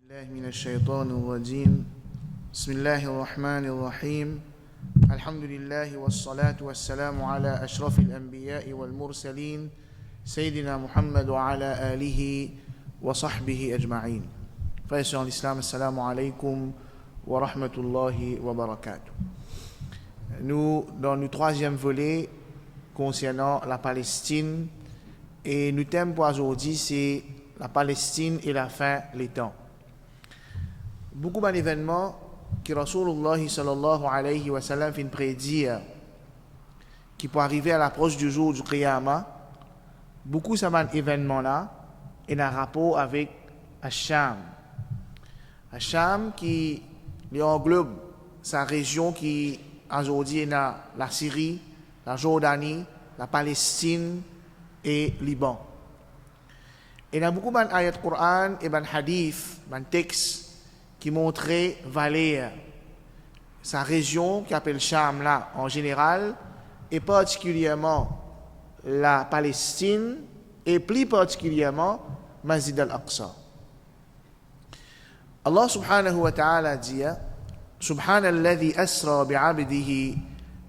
الله من الشيطان الرجيم بسم الله الرحمن الرحيم الحمد لله والصلاة والسلام على أشرف الأنبياء والمرسلين سيدنا محمد وعلى آله وصحبه أجمعين. Frères et sœurs en l'islam, assalamu alaikum wa rahmatullahi wa barakatuh. Nous, dans le troisième volet concernant la Palestine, et le thème pour aujourd'hui c'est la Palestine et la fin des temps. Beaucoup d'événements que Rasulullah sallallahu alayhi wa sallam vient prédire qui pour arriver à l'approche du jour du Qiyamah, beaucoup de ces événements-là ont un rapport avec Hacham. Hacham qui englobe sa région qui aujourd'hui est la Syrie, la Jordanie, la Palestine et Liban. Et il y a beaucoup d'ayats de Coran et de hadith, de textes qui montraient valer sa région qui appelle Cham là en général et particulièrement la Palestine et plus particulièrement Masjid al-Aqsa. Allah subhanahu wa ta'ala dit Subhanalladhi asra bi'abdihi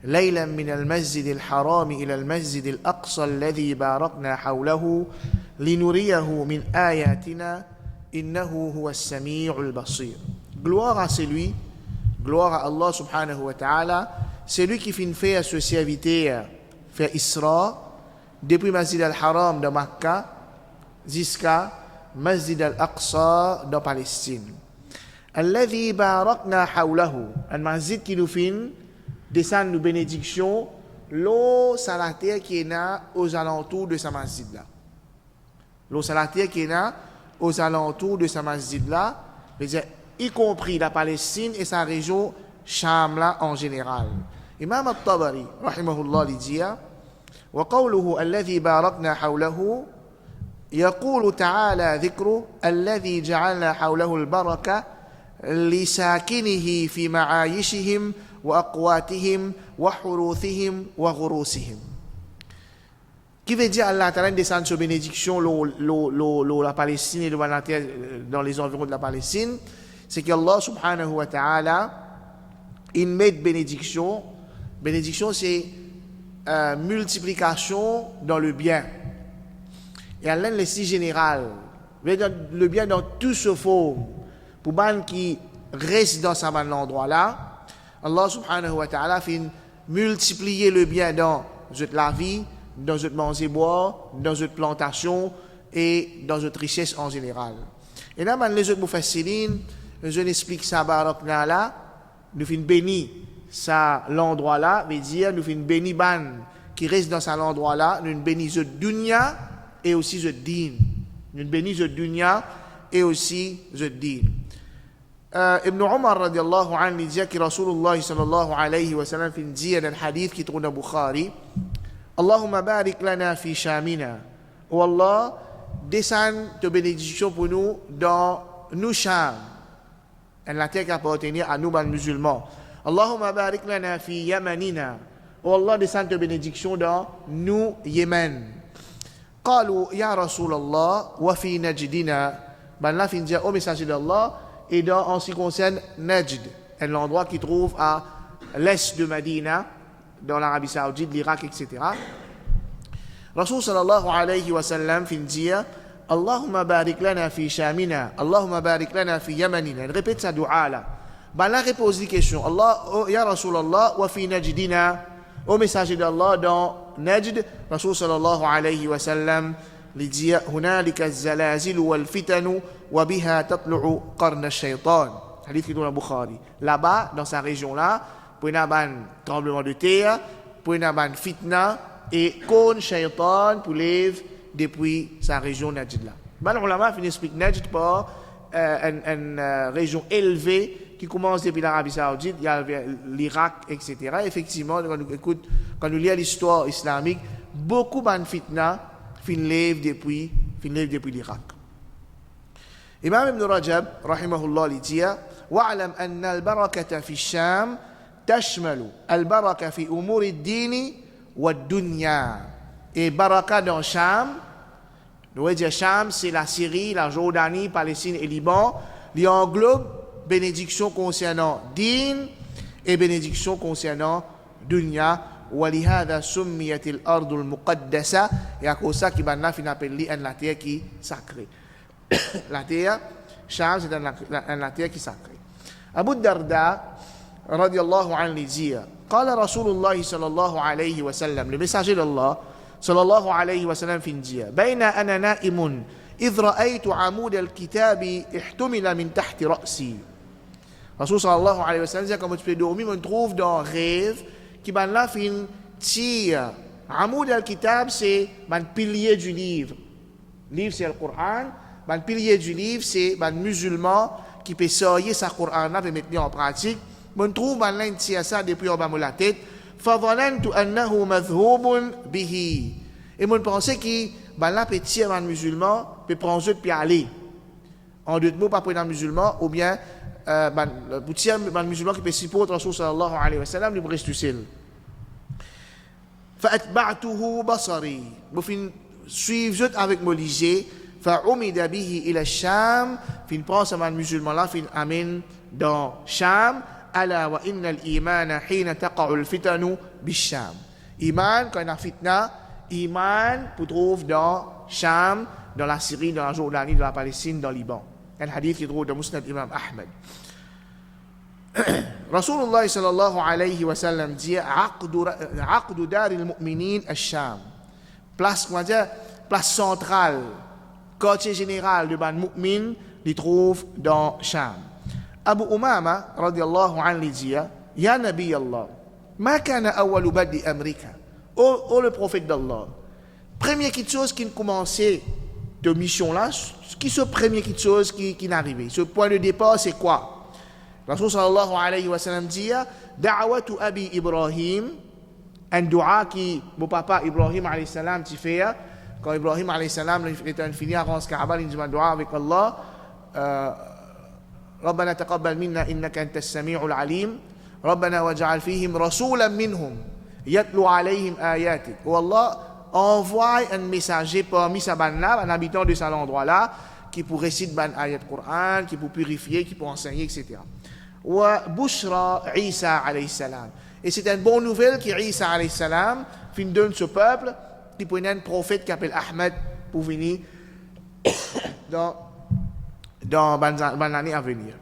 ليلا من المسجد الحرام إلى المسجد الأقصى الذي باركنا حوله لنريه من آياتنا إنه هو السميع البصير. Gloire à celui, gloire à Allah subhanahu wa ta'ala, c'est lui qui fait à ce serviteur faire Isra depuis Masjid al-Haram de Makkah jusqu'à Masjid al-Aqsa de Palestine. الذي باركنا حوله, un masjid qui nous fait descendre nos bénédictions, l'eau salataire qui est là aux alentours de ce masjid-là. L'eau salataire qui est là aux alentours de ce masjid-là, y compris la Palestine et sa région Cham-là en général. Imam al-Tabari, rahimahullah, dit وقوله الذي باركنا حوله يقول تعالى ذكره الذي جعلنا حوله البركة لساكنه في معايشهم وأقواتهم وحروثهم وغروسهم. Qui veut dire Allah Ta'ala descend sur bénédiction la Palestine et dans les environs de la Palestine, c'est qu'Allah subhanahu wa ta'ala il met bénédiction. Bénédiction c'est multiplication dans le bien. Et Allah est si général. Le bien dans tout ce forme. Pour les qui restent dans cet endroit-là, Allah subhanahu wa ta'ala fait multiplier le bien dans la vie, dans notre manger boire, dans notre plantation et dans notre richesse en général. Et là, les autres mufassirin, je n'explique ça barakna là, nous faisons béni ça l'endroit là, veut dire nous faisons béni ban qui reste dans cet endroit là, nous béni the dunya et aussi the din. Nous béni the dunya et aussi the din. Ibn Umar radiallahu anhu dit que Rasulullah sallallahu alayhi wa sallam fait dire dans le hadith qui trouve dans Bukhari Allahumma barik lana fi shamina. Oh Allah, descend de bénédiction pour nous dans nous Sham. Et la terre qui appartient à nous, les musulmans. Allahumma barik lana fi yamanina. Oh Allah, descend de bénédiction dans nous Yémen. قالوا يا رسول الله وفي نجدنا. Ben là, fin dire au messager d'Allah et en ce qui concerne Najd, l'endroit qui trouve à l'est de Médina, dans l'Arabie Saoudite, l'Irak, etc. Rasul sallallahu alayhi wa sallam fin dire Allahumma barik lana fi shamina, Allahumma barik lana fi yamanina. Il répète sa dua là. Ben là, repose la question Allah, ya Rasul Allah, wa fi najdina. Au messager d'Allah dans Najd, Rasul sallallahu alayhi wa sallam lui dit هنالك الزلازل والفتن وبها تطلع قرن الشيطان. Hadith qui est dans le Bukhari. Là-bas, dans sa région-là, pour y avoir un tremblement de terre, pour y avoir un fitna et qu'on shaitan pour lève depuis sa région Najd-là. Ben, les ulama finissent expliquer Najd par une région élevée qui commence depuis l'Arabie Saoudite, il y a l'Irak, etc. Effectivement, quand nous lisons l'histoire islamique, beaucoup de fitna fin lève depuis l'Irak. Imam Ibn Rajab, rahimahullah, dit وَاعْلَمْ أَنَّ الْبَرَكَةَ فِي الشَّامِ تَشْمَلُ الْبَرَكَةَ فِي أُمُورِ الدِّينِ وَالدُّنْيَا. Et baraka dans Cham, nous voyons dire Cham, c'est la Syrie, la Jordanie, Palestine et Liban. Il englobe bénédiction concernant din et bénédiction concernant dunya. ولهذا سميت الأرض المقدسة et à cause ça qui maintenant fin appelé la terre qui sacrée. La terre Sham c'est la terre qui sacrée. Abu Darda radiyallahu anhu dit قال رسول الله صلى الله عليه وسلم le messager d'Allah صلى الله عليه وسلم fin dire بين أنا نائم إذ رأيت عمود الكتاب احتمل من تحت رأسي. Rasul صلى الله عليه وسلم dit quand tu peux dormir on trouve dans rêve qui ben là fin tire Amoud al-Kitab c'est ben pilier du livre. Livre c'est le Coran, ben pilier du livre c'est ben musulman qui peut sortir sa Coran là et mettre en pratique. On trouve ben là tire ça depuis en bas de la tête. فظننت أنه مذهوب به. Et mon pensais que ben là peut tirer ben musulman peut prendre jeu puis aller. En d'autres mots pas prendre un musulman ou bien pour tirer ben musulman qui peut supporter Rasul sallallahu alayhi wa sallam lui reste seul. فأتبعته بصري بفين suivre avec mon lisé فعمد به إلى الشام فين pense man musulman là fin amène dans Sham ألا وإن الإيمان حين تقع الفتن بالشام. Iman quand il y a fitna, iman pour trouve dans Sham, dans la Syrie, dans la Jordanie, dans la Palestine, dans le Liban. Un hadith qui trouve dans Musnad Imam Ahmed. Rasulullah sallallahu alayhi wa sallam dit عقد دار المؤمنين الشام. Place, comment dire, place centrale, quartier général de ban mu'min, il trouve dans Sham. Abu Umama radiyallahu anhu dit Ya Nabi Allah, ma kana awwalu badi amrika. Oh le prophète d'Allah. Première quelque chose qui commençait de mission là, qui ce premier quelque chose qui n'arrivait. Ce point de départ c'est quoi? Rasul sallallahu alayhi wa sallam dit Da'watu Abi Ibrahim, un dua qui mon papa Ibrahim alayhi salam t'y fait. Quand Ibrahim alayhi salam était fini à Rance Kaaba, il dit un dua avec Allah. ربنا تقبل منا إنك أنت السميع العليم ربنا واجعل فيهم رسولا منهم يتلو عليهم آياتك. والله envoie un messager parmi sa bande là, un habitant de cet endroit-là, qui pour réciter ban ayat Coran, qui pour purifier, qui pour enseigner, etc. Wa Bushra Isa alayhi salam. Et c'est une bonne nouvelle que Isa alayhi salam fin donne ce peuple qui prenait un prophète qui s'appelle Ahmed pour venir dans l'année à venir.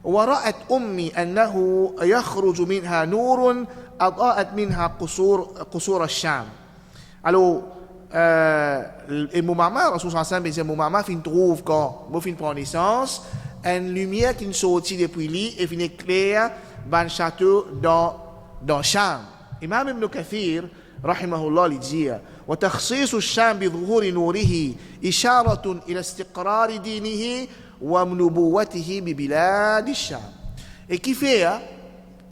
ورأت أمي أنه يخرج منها نور أضاءت منها قصور الشام. Alors, et mon maman, Rasul sallallahu alayhi wa sallam, mon maman fin trouve quand mon fin prend naissance, une lumière qui sortit depuis lui et fin éclaire ban château dans Sham. Imam Ibn Kathir rahimahullah lui dit وتخصيص الشام بظهور نوره إشارة إلى استقرار دينه وَمْنُبُوَّتِهِ بِبِلَادِ الشَّامِ. Et qui fait,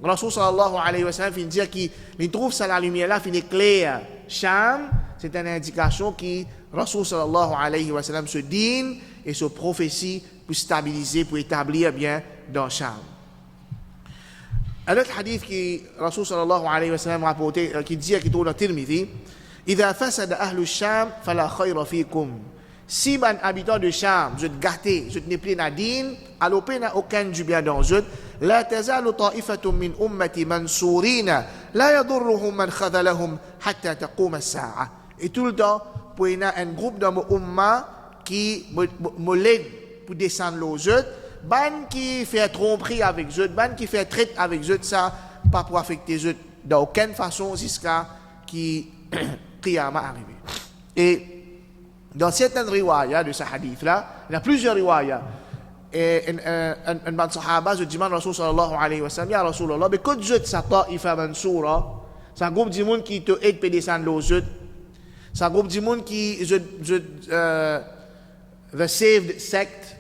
Rasul sallallahu alayhi wa sallam, fin dire qu'il trouve ça la lumière là, fin éclaire Sham, c'est une indication qui Rasul sallallahu alayhi wa sallam se digne et se prophétie pour stabiliser, pour établir bien dans Sham. Un autre hadith qui Rasul sallallahu alayhi wa sallam rapporté, qui dit, qui trouve dans Tirmidhi, إِذَا فَسَدَ أَهْلُ الشَّامِ فَلَا خَيْرَ فِيكُمْ. Si un habitant de Sham, je te gâté, je te n'ai plus nadine, alors il n'y a aucun du bien dans eux. لا تزال طائفة من أمتي منصورين لا يضرهم من خذلهم حتى تقوم الساعة. Et tout le temps, pour y a un groupe dans mon umma qui me l'aide pour descendre aux autres, ban qui fait tromperie avec eux, ban qui fait traite avec eux, ça pas pour affecter eux d'aucune façon jusqu'à qui Qiyamah arrive. Et dans certaines riwayas de ce hadith-là, il y a plusieurs riwayas. Et un ban sahaba, je demande à Rasul sallallahu alayhi wa sallam, Ya Rasulallah, mais quand je sa ta'ifa mansoura, c'est un groupe de monde qui te aide pour descendre aux autres. C'est un groupe de monde qui, the saved sect.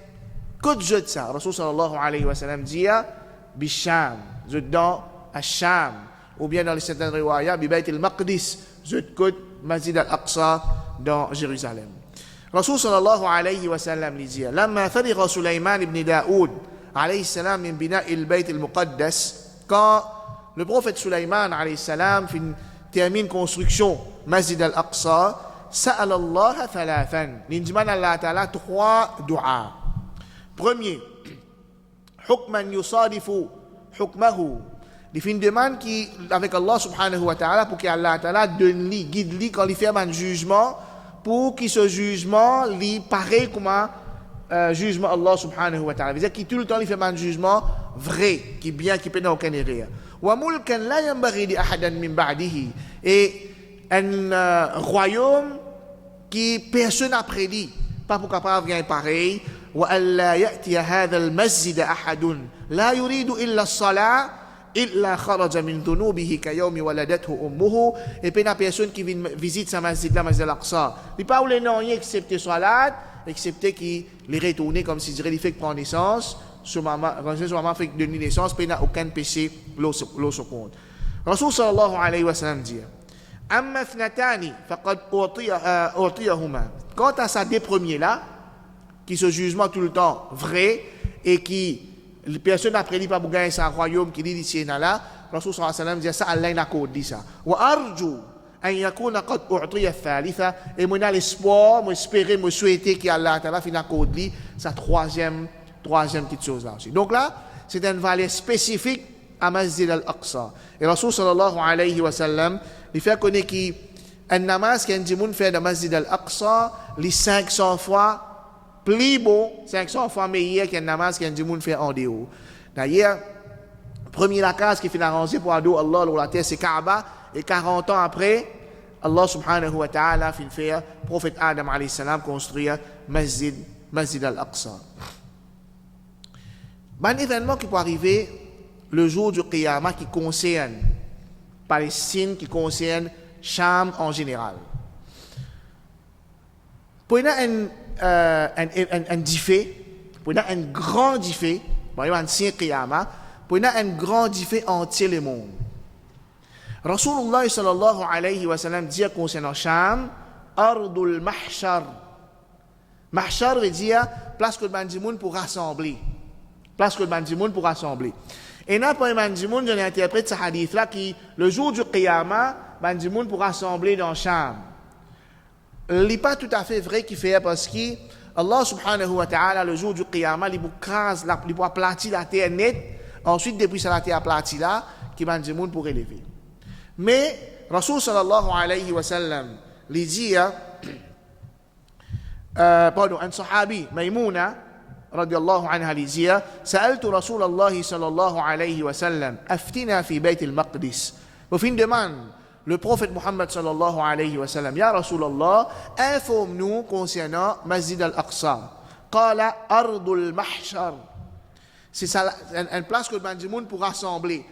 Quand je ça, Rasul sallallahu alayhi wa sallam dit, Bisham, je dans Asham, ou bien dans certaines riwayas, Bi Bayt al-Maqdis, je côte Masjid al-Aqsa dans Jérusalem. Rasul sallallahu alayhi wa sallam lui dit لما فرغ سليمان بن داود عليه السلام من بناء البيت المقدس, quand le prophète Sulaiman alayhi salam termine construction Masjid al-Aqsa, سأل الله ثلاثا, il demande à Allah Ta'ala trois du'a. Premier, hukman yusadifu hukmahu. Il fait une demande qui, avec Allah subhanahu wa ta'ala, pour qu'Allah ta'ala donne lui, guide lui quand il fait un jugement, pour que ce jugement lui pareil comme un jugement Allah subhanahu wa ta'ala. C'est-à-dire qu'il tout le temps il fait un jugement vrai, qui bien, qui peut n'a aucun erreur. Wa mulkan la yanbaghi li ahadan min ba'dihi. Et un royaume qui personne après lui, pas pour capable bien pareil. Wa alla ya'ti hadha al-masjid ahadun la yuridu illa as-salah illa kharaja min dhunubihi ka yawmi waladathu ummuhu. Et puis la personne qui vient visite sa masjid là, masjid al-Aqsa, il pas ou les non excepté salat, excepté qu'il est retourné comme si dirait il fait prendre naissance, son maman fait donner naissance, puis il n'a aucun péché l'eau se compte. Rasul sallallahu alayhi wa sallam dit amma thnatani faqad utiyahuma. Quant à ça des premiers là qui se jugement tout le temps vrai et qui les personnes après lui pas pour gagner un royaume qui dit ici là, Rasul sallallahu alayhi wa sallam dit ça Allah n'a qu'au dit ça. Wa arju an yakuna qad u'tiya thalitha. Et moi j'ai l'espoir, moi espérer, moi souhaiter qu'Allah ta'ala finisse qu'au dit sa troisième petite chose là aussi. Donc là, c'est une valeur spécifique à Masjid al-Aqsa. Et Rasul sallallahu alayhi wa sallam, il fait connaître qu'un namaz qu'un dimoun fait dans Masjid al-Aqsa, les 500 fois plus beau, 500 fois meilleur qu'un namaz qu'un dimoun fait en dehors. D'ailleurs, premier la case qui fait arranger pour ado Allah dans la terre, c'est Kaaba. Et 40 ans après, Allah subhanahu wa ta'ala fait faire, prophète Adam alayhi salam, construire Masjid al-Aqsa. Un événement qui peut arriver le jour du Qiyamah qui concerne Palestine, qui concerne Cham en général. Pour un diffé, pour un grand diffé, pour un ancien Qiyamah, pour un grand diffé entier le monde. Rasulullah sallallahu alayhi wa sallam dit concernant Cham, Ardul Mahshar. Mahshar veut dire place que le bandimoun pour rassembler. Place que le bandimoun pour rassembler. Et là, pour le bandimoun, je interprète ce hadith-là qui, le jour du Qiyamah, bandimoun pour rassembler dans Cham. Il n'est pas tout à fait vrai qu'il fait parce que Allah subhanahu wa ta'ala, le jour du Qiyamah, il peut aplatir la terre nette. Ensuite, depuis que la terre aplatie là, qui bandimoun pour élever. Mais, Rasul sallallahu alayhi wa sallam, il dit, un sahabi, Maïmouna, radiallahu anha, il dit, سألت رسول الله صلى الله عليه وسلم أفتنا في بيت المقدس. Au fin de demande, le prophète Muhammad sallallahu alayhi wa sallam, Ya Rasulallah, informe-nous concernant Masjid al-Aqsa. Qala ardul mahshar. C'est ça, une place que le bandimoun pour rassembler.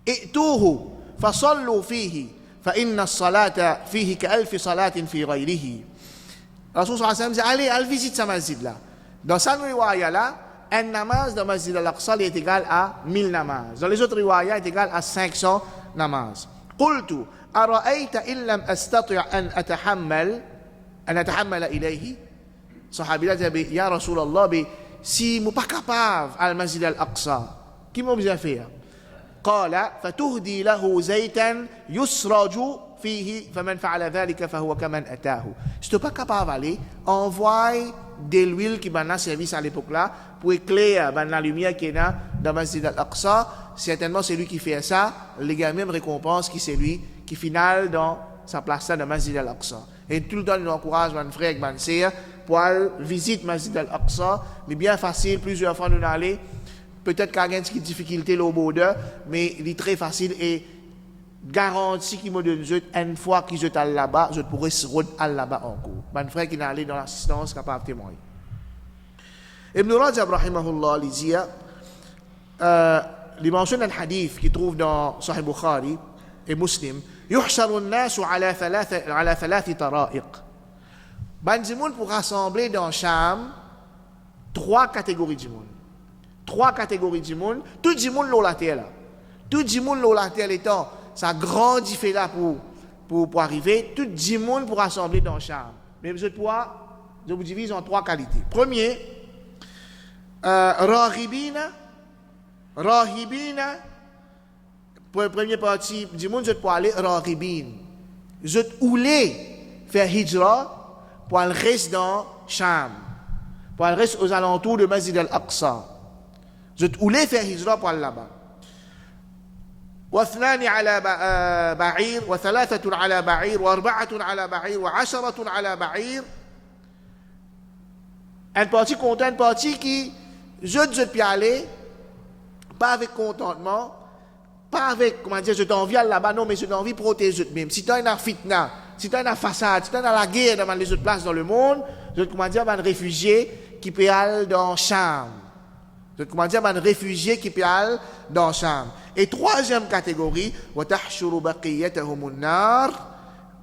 ائتوه فصلوا فيه فإن الصلاة فيه كألف صلاة في غيره. Rasul sallallahu alayhi wa sallam dit, allez visite ce masjid là. Dans sa riwaya là, un namaz dans Masjid al-Aqsa est égal à 1000 namaz. Dans les autres riwayas, est égal à 500 namaz. قلت أرأيت إن لم أستطع أن أتحمل إليه. Sahabi là dit, Ya Rasulallah, si je ne suis pas capable à Masjid al-Aqsa, qu'est-ce que je vais faire? قال فتهدي له زيتا يسرج فيه فمن فعل ذلك فهو كمن أتاه. Si tu n'es pas capable d'aller, envoie de l'huile qui m'a servi à l'époque là pour éclairer la lumière qui est dans Masjid al-Aqsa. Certainement c'est lui qui fait ça, les gars même récompense qui c'est lui qui finale dans sa place là dans Masjid al-Aqsa. Et tout le temps nous encourage mon frère et ma sœur pour aller visiter Masjid al-Aqsa. Mais bien facile, plusieurs fois nous aller. Peut-être qu'il y a une difficulté au border, mais il est très facile et garanti qu'il me donne une fois que je suis là-bas, je pourrais se rendre là-bas encore. Mon frère qui est allé dans l'assistance capable de témoigner. Ibn Rajab rahimahullah il dit, il mentionne un hadith qui trouve dans Sahih Bukhari et Muslim, يحشر الناس على ثلاث طرائق. Bandimoun pour rassembler dans Cham 3 catégories de monde. 3 catégories de monde, tout le monde l'eau la terre là. Tout le monde l'eau la terre étant ça grandit fait là pour arriver, tout le monde pour rassembler dans Cham. Mais je vous divise en 3 qualités. Premier, rahibina, pour la première partie du monde, je peux aller rahibin. Je voulais faire hijra pour aller rester dans Cham. pour aller rester aux alentours de Masjid al-Aqsa. Je voulais faire hijra pour aller là-bas. واثنان على بعير وثلاثة على بعير وأربعة على بعير وعشرة على بعير. Une partie content, une partie qui je peux aller, pas avec contentement, pas avec, comment dire, je t'envie là-bas, non, mais je t'envie protéger même. Si tu as une fitna, si tu as une façade, si tu as la guerre dans les autres places dans le monde, je comment dire, un réfugié qui peut aller dans Cham. Je comment dire, un réfugié qui peut aller dans Cham. Et troisième catégorie,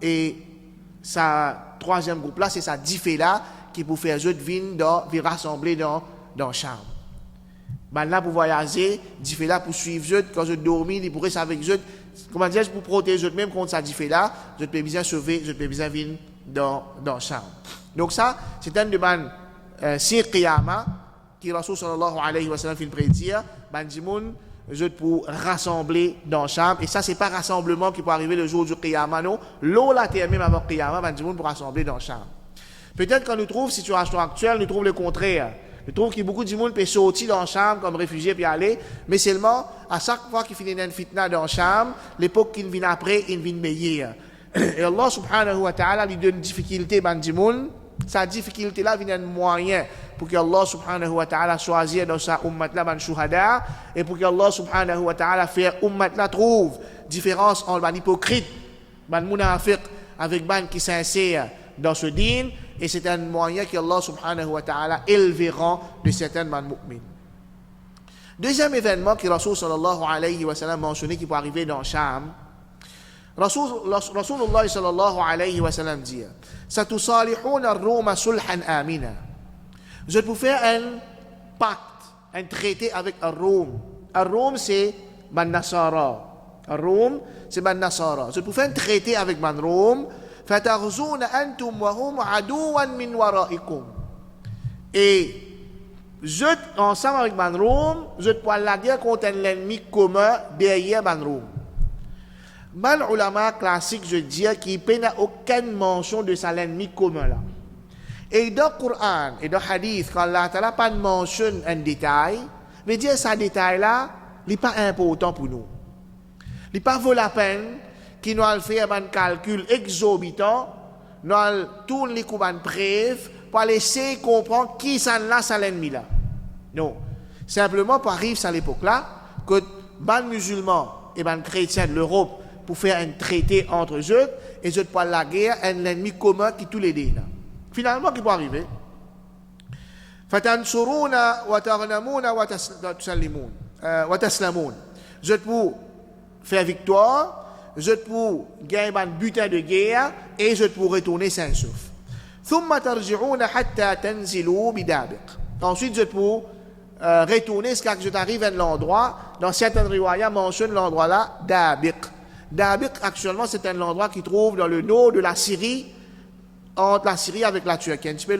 et sa troisième groupe là, c'est sa là qui pour faire jeu de vin rassembler dans Cham. Là pour voyager, là pour suivre jeu, quand je dormis, il pourrait avec jeu, comment dire, pour protéger même contre ça là, je peux bien sauver, je peux bien venir dans Cham. Donc ça, c'est un de mes sir qiyama qui Rasul sallallahu alayhi wa sallam fait prédire, bandimoun je pour rassembler dans Cham, et ça c'est pas rassemblement qui peut arriver le jour du qiyama, non, l'eau la terre même avant qiyama, bandimoun pour rassembler dans Cham. Peut-être quand nous trouvons situation actuelle, nous trouvons le contraire. Nous trouvons que beaucoup de monde peut sortir dans Cham comme réfugié puis aller, mais seulement à chaque fois qu'il finit une fitna dans Cham, l'époque qui vient après, il vient meilleure. Et Allah subhanahu wa ta'ala lui donne une difficulté bandimoun. Sa difficulté là vient un moyen pour que Allah subhanahu wa ta'ala choisisse dans sa ummat là ban shuhada, et pour que Allah subhanahu wa ta'ala fait ummat là trouve différence entre ban hypocrite, ban munafiq avec ban qui sincère dans ce din, et c'est un moyen que Allah subhanahu wa ta'ala élevera de certains ban mu'min. Deuxième événement que Rasul sallallahu alayhi wa sallam mentionné qui peut arriver dans Cham, Rasulullah sallallahu alayhi wa sallam dit سَتُصَالِحُونَ الرُّومَ صُلْحًا آمِنًا. Je peux faire un pacte, un traité avec Ar-Rum. Ar-Rum c'est Ban Nasara. Ar-Rum c'est Ban Nasara. Je peux faire un traité avec Ban Rum. فَتَغْزُونَ أَنْتُمْ وَهُمْ عَدُوًا مِنْ وَرَائِكُمْ. Et je ensemble avec Ban Rum, je peux la guerre contre l'ennemi commun derrière Ban Rum. Ban ulama classique, je dis, qui n'a aucune mention de sa l'ennemi commun là. Et dans le Coran et dans le Hadith, quand Allah Ta'ala pas mentionne un détail, veut dire ce détail là, il n'est pas important pour nous. Il n'est pas vaut la peine qu'il nous faire un calcul exorbitant, nous tourne les coups de preuve pour essayer de comprendre qui ça là, ça l'ennemi là. Non. Simplement, pour arriver à l'époque là, que les musulmans et les chrétiens de l'Europe pour faire un traité entre eux, et je parle la guerre, un ennemi commun qui tous les deux. Finalement, qui peut arriver? فَتَنْصُرُونَ وَتَغْنَمُونَ وَتَسْلَمُونَ. Je peux faire victoire, je peux gagner un butin de guerre, et je peux retourner sain sauf. ثُمَّ تَرْجِعُونَ حَتَّى تَنْزِلُوا بِدَابِقٍ. Ensuite, je peux retourner jusqu'à ce que je t'arrive à l'endroit, dans certaines riwayas mentionne l'endroit là, Dabiq. Dabiq, actuellement, c'est un endroit qui trouve dans le nord de la Syrie, entre la Syrie avec la Turquie, un petit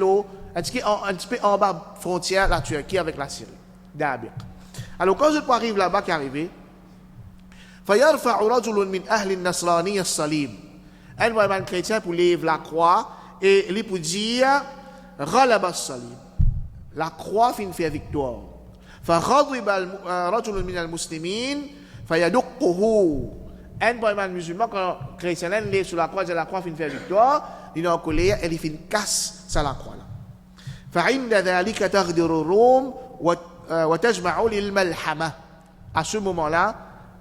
peu en bas frontière la Turquie avec la Syrie. Dabiq. Alors, quand je arrive là-bas, qui est arrivé, فَيَرْفَعُ رَجُلٌ مِنْ أَهْلِ النَّصْرَانِيَ الصَّلِيبِ. Un chrétien pour lever la croix, et il pour dire, غَلَبَ الصَّلِيبِ. La croix fait une victoire. فَغَضِبَ رَجُلٌ مِنَ الْمُسْلِمِينَ فَيَدُقُّهُ. Un musulman, quand le chrétien est sur la croix fait une victoire, il est en colère et il fait une casse sur la croix. فَعِنْدَ ذَلِكَ تَغْدِرُ الرُّومِ وَتَجْمَعُ لِلْمَلْحَمَةِ. À ce moment-là,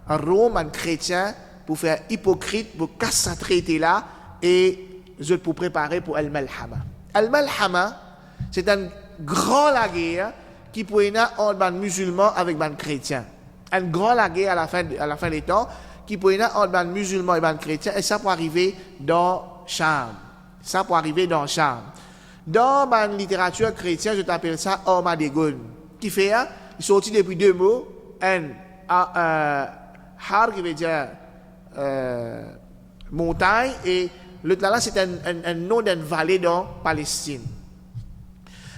un Rome, un chrétien, pour faire hypocrite, pour casser ce traité-là, et je pour préparer pour Al-Malhama. Al-Malhama, c'est un grand la guerre qui peut y avoir entre les musulmans avec les chrétiens. Un grand la guerre à la fin des temps, qui peut y avoir entre les musulmans et les chrétiens, et ça peut arriver dans Cham. Ça peut arriver dans Cham. Dans la littérature chrétienne, je t'appelle ça Armageddon. Qui fait, il sorti depuis deux mots, Har qui veut dire montagne, et l'autre là, c'est un nom d'une vallée dans Palestine.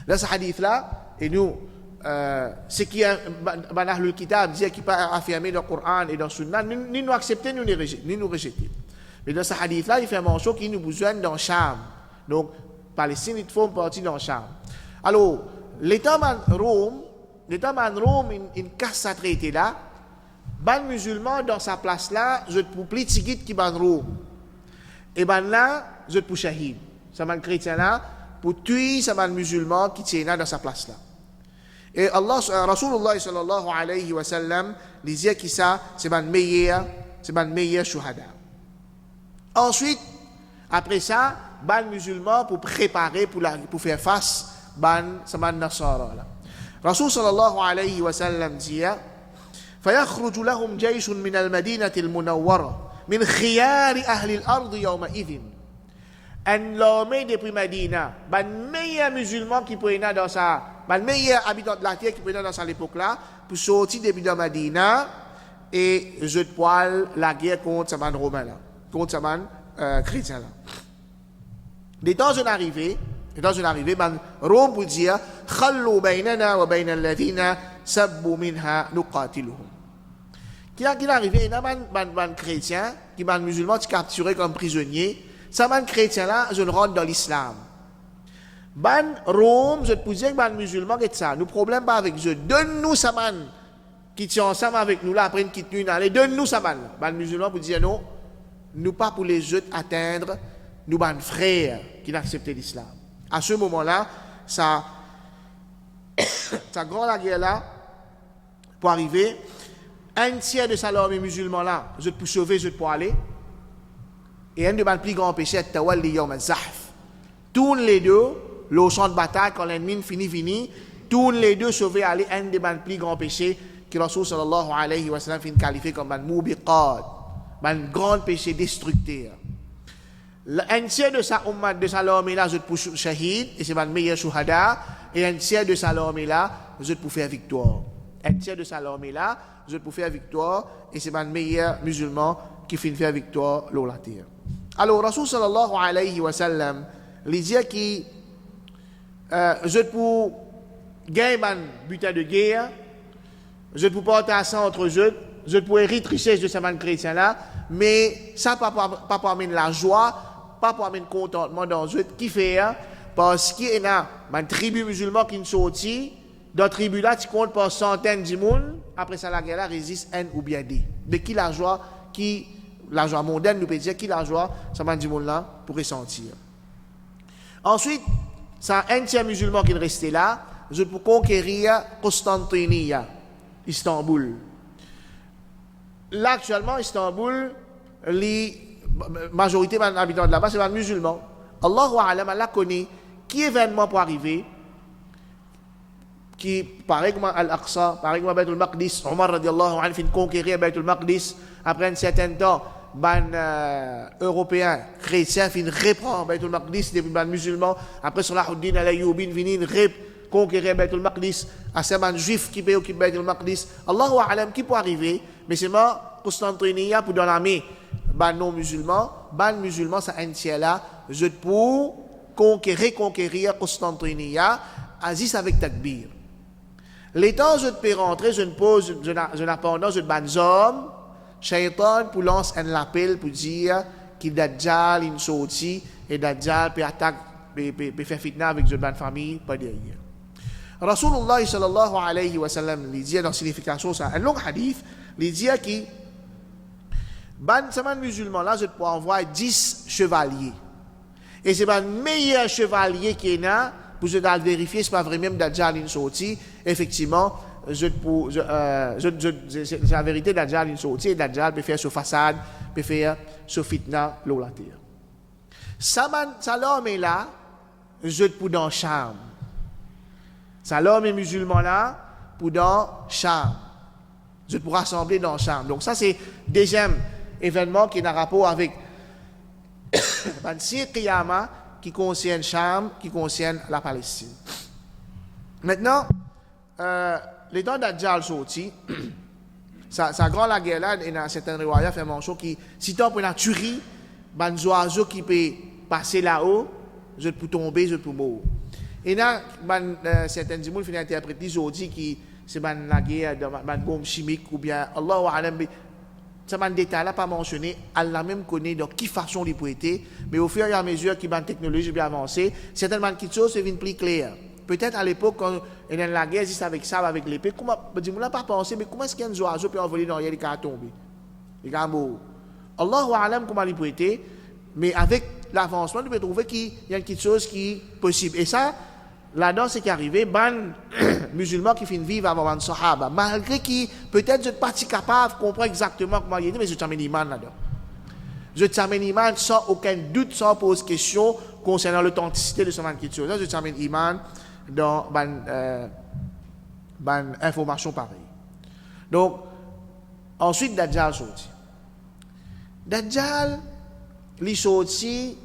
Dans ce hadith-là, et nous, ce qui est le kitab dit qui peut affirmer dans le Coran et dans le Sunna, ni nous accepter, ni nous rejeter. Mais dans ce hadith-là, il fait mention qu'il nous besoin dans Cham. Donc, Palestine, il faut partie dans Cham. Alors, l'État man Rome, il casse sa traité là, ban musulman dans sa place là, je pour plus tigit qui ban Rome. Et ban là, je pour shahid. Ça man chrétien là, pour tuer ça man musulman qui tient là dans sa place là. Et Allah, Rasulullah sallallahu alayhi wa sallam, disait que ça, c'est ban meilleur shuhada. Ensuite, après ça, ban musulman pour préparer, pour faire face, ban nasara là. Rasul sallallahu alayhi wa sallam dit, فيخرج لهم جيش من المدينة المنورة من خيار أهل الأرض يومئذ. Un l'armée depuis Medina, ban meilleur musulman qui peut être dans sa, ban meilleur habitant de la terre qui peut être dans sa l'époque là, pour sortir depuis de Medina et je poil la guerre contre Saman romain là, contre Saman chrétien là. Les temps sont arrivés, ban Rome pour dire, خلوا بيننا وبين الذين سبوا منها نقاتلهم. Qui est arrivé, il y a ban chrétien, qui ban musulman, qui capturé comme prisonnier. Ça man chrétien là, je le rentre dans l'islam. Ban Rome, je te peux dire que ban musulman est ça. Nous problème pas avec eux. Donne-nous ça man qui tient ensemble avec nous là après une quitte une allez, donne-nous ça man. Ban musulman pour dire non, nous pas pour les autres atteindre, nous ban frères qui n'acceptent l'islam. À ce moment-là, ça grand la guerre là pour arriver un tiers de sa l'armée musulman là, je te peux sauver, je te peux aller. Et un de mes plus grands péchés est Tawalli Yawm al-Zahf. Tous les deux, le champ de bataille, quand l'ennemi finit, tous les deux sauvés aller un de mes plus grands péchés que Rasul sallallahu alayhi wa sallam finit qualifié comme un mubiqad, un grand péché destructeur. Un tiers de sa ummat, de sa l'armée là, je te pousse shahid, et c'est un meilleur shuhada, et un tiers de sa l'armée là, je te pousse faire victoire. Un tiers de sa l'armée là, je te pousse faire victoire, et c'est un meilleur musulman qui finit faire victoire l'eau la terre. Alors, Rasul sallallahu alayhi wa sallam, il dit que je peux gagner un butin de guerre, je peux porter à ça entre eux, je peux hériter richesse de ce man chrétien là, mais ça pas pour amener la joie, pas pour amener le contentement dans eux, qui fait, parce qu'il y a une tribu musulmane qui est sortie, dans la tribu là, tu comptes par centaines de monde, après ça la guerre là résiste un ou bien deux. Mais qui la joie, la joie mondaine nous peut dire qui la joie, ça m'a dit mon là pour ressentir. Ensuite, ça un tiers musulman qui est resté là, je peux conquérir Constantinople, Istanbul. Là actuellement Istanbul, la majorité des habitants de là-bas c'est des musulmans. Allahu a'lam, Allah connaît qui événement pour arriver, qui pareil comme Al-Aqsa, pareil comme Baytul Maqdis, Omar radiallahu anhu fin conquérir Baytul Maqdis après un certain temps. Ban européen chrétien fin reprend Baytul Maqdis des ban musulmans après Salahuddin al-Ayyubi vient conquérir Baytul Maqdis à ces ban juifs qui occupent Baytul Maqdis. Allahu a'lam qui peut arriver mais c'est moi Constantinople pour dans l'armée ban non musulmans ça un tiers là je pour conquérir Constantinople Aziz avec takbir. L'état je peux rentrer je ne pose je n'appendant je ban hommes Shaitan pour lancer un appel pour dire qu'il Dajjal une sortie et Dajjal peut attaquer peut faire fitna avec une famille pas derrière. Rasulullah sallallahu alayhi wa sallam il dit dans signification ça un long hadith il dit que ban semaine musulman là je peux envoyer 10 chevaliers et c'est le meilleur chevalier qui est là pour je vérifier c'est pas vraiment Dajjal une sortie effectivement c'est la vérité Dajjal une sortie Dajjal peut faire sur façade peut faire sur fitna l'eau la terre ça l'homme est là je pour dans Cham ça l'homme est musulman là pour dans Cham je pour rassembler dans Cham donc ça c'est deuxième événement qui a rapport avec Sir Qiyama qui concerne Cham qui concerne la Palestine maintenant les temps d'Adjal sorti, ça grand la guerre là, et dans certaines riwayas fait mention qui, si tu pour la tuerie, ban oiseaux qui peut passer là-haut, je peux tomber, je peux mourir. Et là, certains gens finissent interpréter aujourd'hui qui c'est la guerre de bombe chimique ou bien Allahu a'lam, ça m'a détail là pas mentionné, Allah même connaît de qui façon il peut être, mais au fur et à mesure qu'il y a une technologie bien avancée, certainement qui chose c'est plus clair. peut-être à l'époque, quand il y a la guerre, c'est avec ça, avec l'épée, comment, je ne pas pensé, mais comment est-ce qu'un oiseau peut envoler dans l'air, il va tomber? Il va mourir. Allahu A'lam, comment il peut être, mais avec l'avancement, on peut trouver qu'il y a quelque chose qui est possible. Et ça, là-dedans, c'est qui est arrivé, ban musulmans qui finissent vivre avant les Sahaba, malgré qui, peut-être, je ne suis pas capable de comprendre exactement comment il est, mais je t'amène l'imam là-dedans. Je t'amène l'imam sans aucun doute, sans poser question concernant l'authenticité de ce man qui tue. Je t'amène l'imam dans ban information pareille. Donc, ensuite, Dajjal sorti. Dajjal, il sorti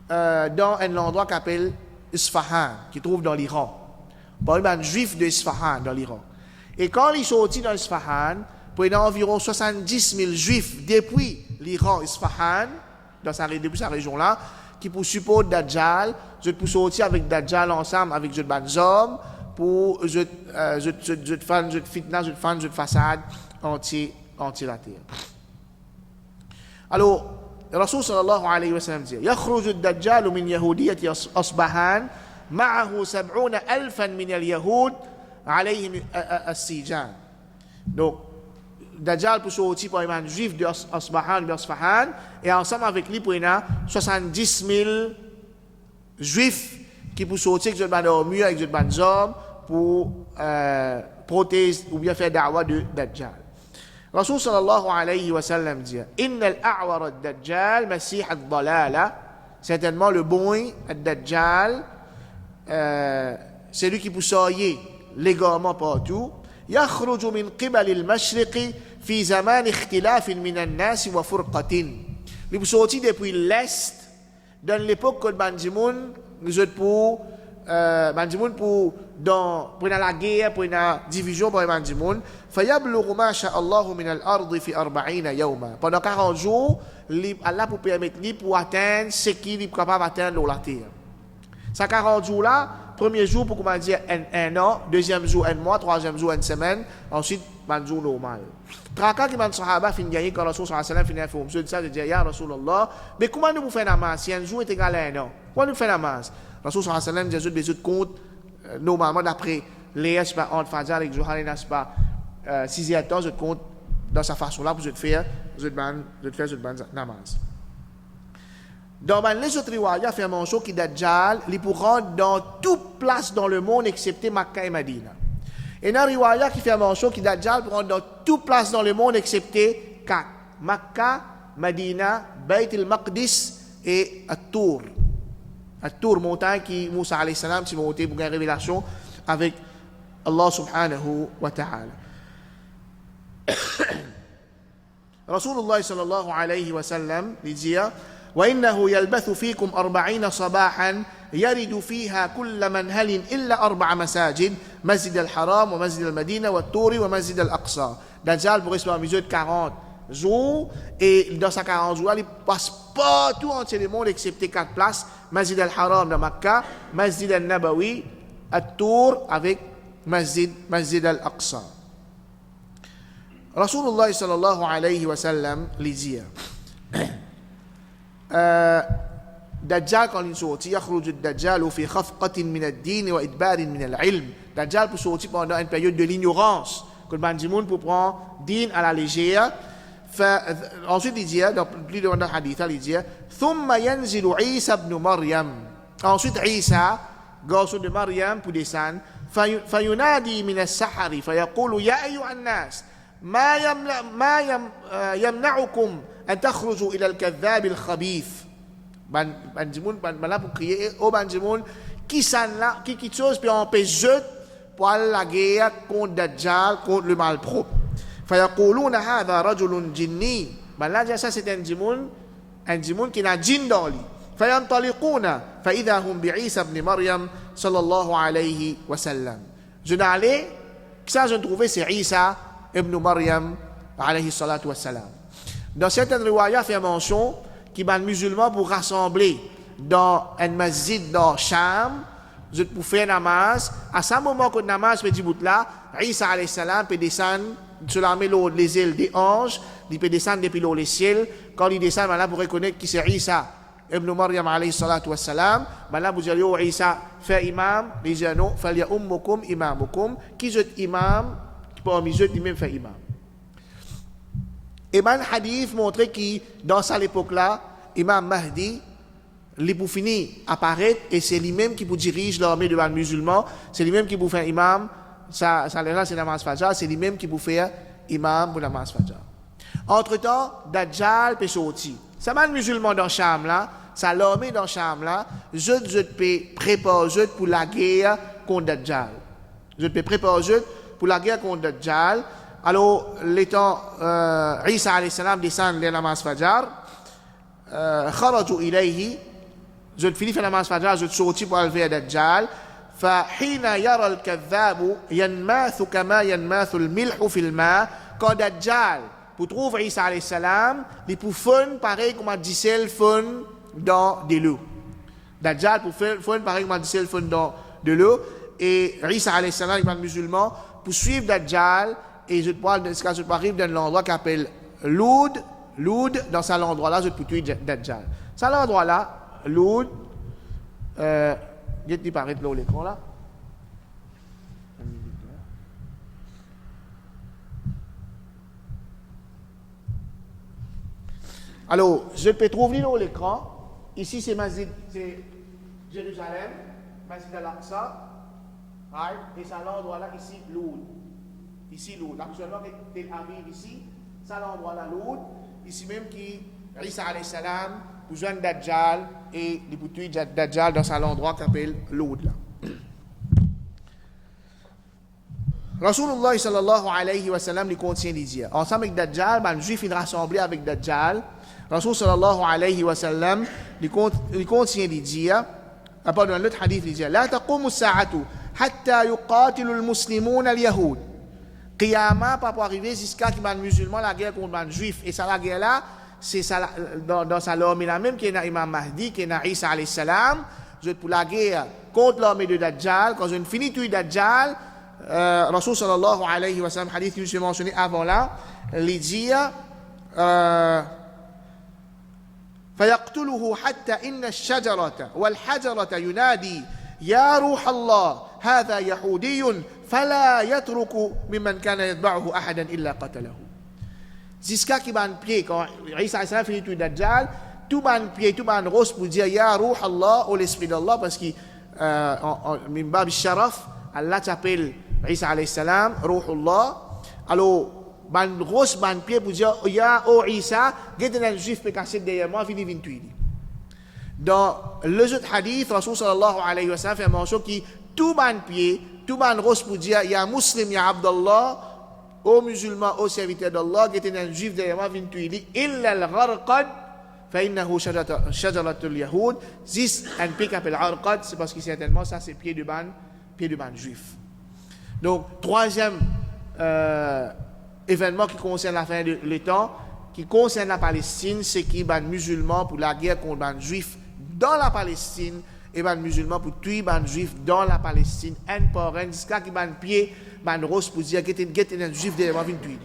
dans un endroit qu'on appelle Isfahan, qui trouve dans l'Iran. Par exemple, un juif de Isfahan dans l'Iran. Et quand il sorti dans Isfahan, il y a environ 70 000 juifs depuis l'Iran, Isfahan, depuis sa région-là, qui pour supporter Dajjal, je peux sortir avec Dajjal ensemble, avec je hommes, pour je fitna, je façade anti la terre. Alors, الرسول صلى الله عليه وسلم يخرج الدجال من يهودية أصبهان معه 70,000 من اليهود عليهم السيجان. Donc, Dajjal pour sortir par un juif de Asbahan, et ensemble avec lui, il y a 70 000 juifs qui pour sortir avec le armure, avec les hommes, pour protéger ou bien faire da'wa de Dajjal. Rasul sallallahu alayhi wa sallam dit Inna al-a'war ad-Dajjal masih ad-dalala. Certainement, le bon ad-Dajjal, c'est lui qui peut sortir légalement partout. يخرج من قبل المشرق في زمان اختلاف من الناس وفرقة. Il peut sortir depuis l'Est, dans l'époque que Banjimoun, nous êtes pour la guerre, pour la division pour Banjimoun. فيبلغ ما شاء الله من الأرض في 40 يوما. Pendant 40 jours, Allah peut permettre pour atteindre ce qu'il est capable d'atteindre dans la terre. Ces 40 jours-là, premier jour pour comment dire un an, deuxième jour un mois, troisième jour une semaine, ensuite un jour normal. Traka qui m'a sahaba fin gagné quand Rasul sallallahu alayhi wa sallam finit information de ça, je dis ya Rasulullah, mais comment nous faire namaz si un jour est égal à un an? Comment nous faire namaz? Rasul sallallahu alayhi wa sallam dit des compte normalement d'après les pas entre Fajr et Zuhar et Nasba 6e temps je compte dans sa façon là pour je faire namaz. Dans les autres riwayas, fait mention que Dajjal, il pourra rentrer dans toute place dans le monde excepté Makkah et Medina. Et dans les riwayas qui fait mention que Dajjal pourra rentrer dans toute place dans le monde excepté 4. Makkah, Medina, Bayt al-Maqdis et At-Tour. At-Tour, montagne qui Moussa alayhi salam s'est monté pour une révélation avec Allah subhanahu wa ta'ala. Rasulullah sallallahu alayhi wa sallam dit وإنه يلبث فيكم 40 صباحا يرد فيها كل منهل إلا 4 مساجد مسجد الحرام ومسجد المدينة والطور ومسجد الأقصى. Dajjal pour rester en mesure de 40 jours et dans ces 40 jours il passe partout entier le monde excepté 4 places, Masjid al-Haram de Makkah, Masjid al-Nabawi, At-Tour avec Masjid al-Aqsa. Rasulullah sallallahu alayhi wa sallam lui dit Dajjal quand il sortit يخرج الدجال في خفقة من الدين وإدبار من العلم. Dajjal peut sortir pendant une période de l'ignorance que le bandimoun peut prendre din à la légère. Ensuite il dit dans plus de dans hadith il dit ثم ينزل عيسى ابن مريم. Ensuite Isa garçon de Maryam pour descendre فينادي من السحر فيقول يا أيها الناس ما يمنعكم أن تخرجوا إلى الكذاب الخبيث. Banjimoun là pour crier au Banjimoun qui chose peut empêcher pour aller la guerre contre Dajjal, contre le malpropre. فيقولون هذا رجل جني. Là ça c'est un djimoun qui a djinn dans lui. فينطلقون فإذا هم بعيسى ابن مريم صلى الله عليه وسلم. Je n'allais que ça je trouvais c'est Isa ibn Maryam alayhi salatu wassalam. Dans certaines riwayas fait mention qui ban musulmans pour rassembler dans un masjid dans Cham, pour faire namaz. À ce moment que le namaz fait du bout là, Isa alayhi salam peut descendre sur l'armée les ailes des anges, il peut descendre depuis les ciels. Quand il descend, là pour reconnaître qui c'est Isa Ibn Maryam alayhi salatu wassalam, ben là vous direz, oh Isa, fais imam, les gens non, fallait ummukum imamukum, qui est imam, qui parmi eux, lui-même fait imam. Et ben hadith montrait que dans cette époque-là, Imam Mahdi, il pour finir apparaître et c'est lui-même qui pour dirige l'armée de musulmans, c'est lui-même qui pour faire imam, ça là c'est namaz fajr, c'est lui-même qui pour faire imam pour namaz fajr. Entre-temps, Dajjal peut sortir. Ça man musulman dans Cham là, ça l'armée dans Cham là, je peux préparer pour la guerre contre Dajjal. Je peux préparer pour la guerre contre Dajjal. Alors, l'étant Isa alayhi salam descend les namaz fajr, kharaju ilayhi, je finis faire namaz fajr, je sortis pour aller vers Dajjal. فحين يرى الكذاب ينماث كما ينماث الملح في الماء. Quand Dajjal pour trouver Isa alayhi salam, il pour fun pareil comme du sel fun dans de l'eau. Dajjal pour fun pareil comme du sel fun dans de l'eau. Et Isa alayhi salam, les musulmans, pour suivre Dajjal, et je parle de ce cas, je arrive dans l'endroit qui s'appelle Loud, dans cet endroit-là, je peux tuer Dajjal. Cet endroit-là, Loud, il paraît là l'écran là. Alors, je peux trouver là l'écran. Ici, c'est Jérusalem, Masjid al-Aqsa, et c'est l'endroit là, ici, Loud. Ici, Loud. Actuellement, Tel Aviv ici, c'est l'endroit là, Loud. Ici même qui, Isa alayhi salam, pour joindre Dajjal et les boutouilles Dajjal dans cet endroit qui s'appelle Loud là. Rasulullah sallallahu alayhi wa sallam lui contient les dire. Ensemble avec Dajjal, les juifs ils rassemblés avec Dajjal. Rasul sallallahu alayhi wa sallam lui contient les dire. Dans l'autre hadith, il dit La taqumu as-sa'atu hatta yuqatilu al-muslimuna al-yahud. Qiyamah pas pour arriver jusqu'à qu'il y ait un musulman la guerre contre un juif. Et ça la guerre là, c'est ça dans sa l'armée là même qui est Imam Mahdi, qui est Isa alayhi salam, je pour la guerre contre l'armée de Dajjal. Quand je finis tout Dajjal, Rasul sallallahu alayhi wa sallam, hadith que je mentionné avant là, il dit فيقتله حتى إن الشجرة والحجرة ينادي يا روح الله هذا يهودي فلا يترك ممن كان يتبعه أحدا إلا قتله. Jusqu'à qu'il ban pied quand Isa alayhi salam finit tout Dajjal, tout ban pied, tout ban rose pour dire ya ruh Allah ou l'esprit d'Allah parce que min bab sharaf Allah t'appelle Isa alayhi salam ruhullah. Alors ban rose ban pied pour dire ya oh Isa, gêne un juif peut casser derrière moi vini tuer. Dans le autre hadith Rasul sallallahu alayhi wa sallam fait mention qui tout ban pied, tout ban rose pour dire ya muslim ya Abdallah, aux musulmans, aux serviteurs d'Allah, qui étaient un juif derrière moi, vint tuer, illa al-gharqad, فإنه شجرة اليهود. Si un pied qui appelle al-gharqad, c'est parce que certainement ça c'est pied de ban juif. Donc, troisième événement qui concerne la fin du temps, qui concerne la Palestine, c'est qu'il y a des musulmans pour la guerre contre les juifs dans la Palestine, et les musulmans pour tuer les juifs dans la Palestine, un par un, jusqu'à qu'il y ait un pied, un rose pour dire, qu'il y a un juif derrière moi, vint tuer.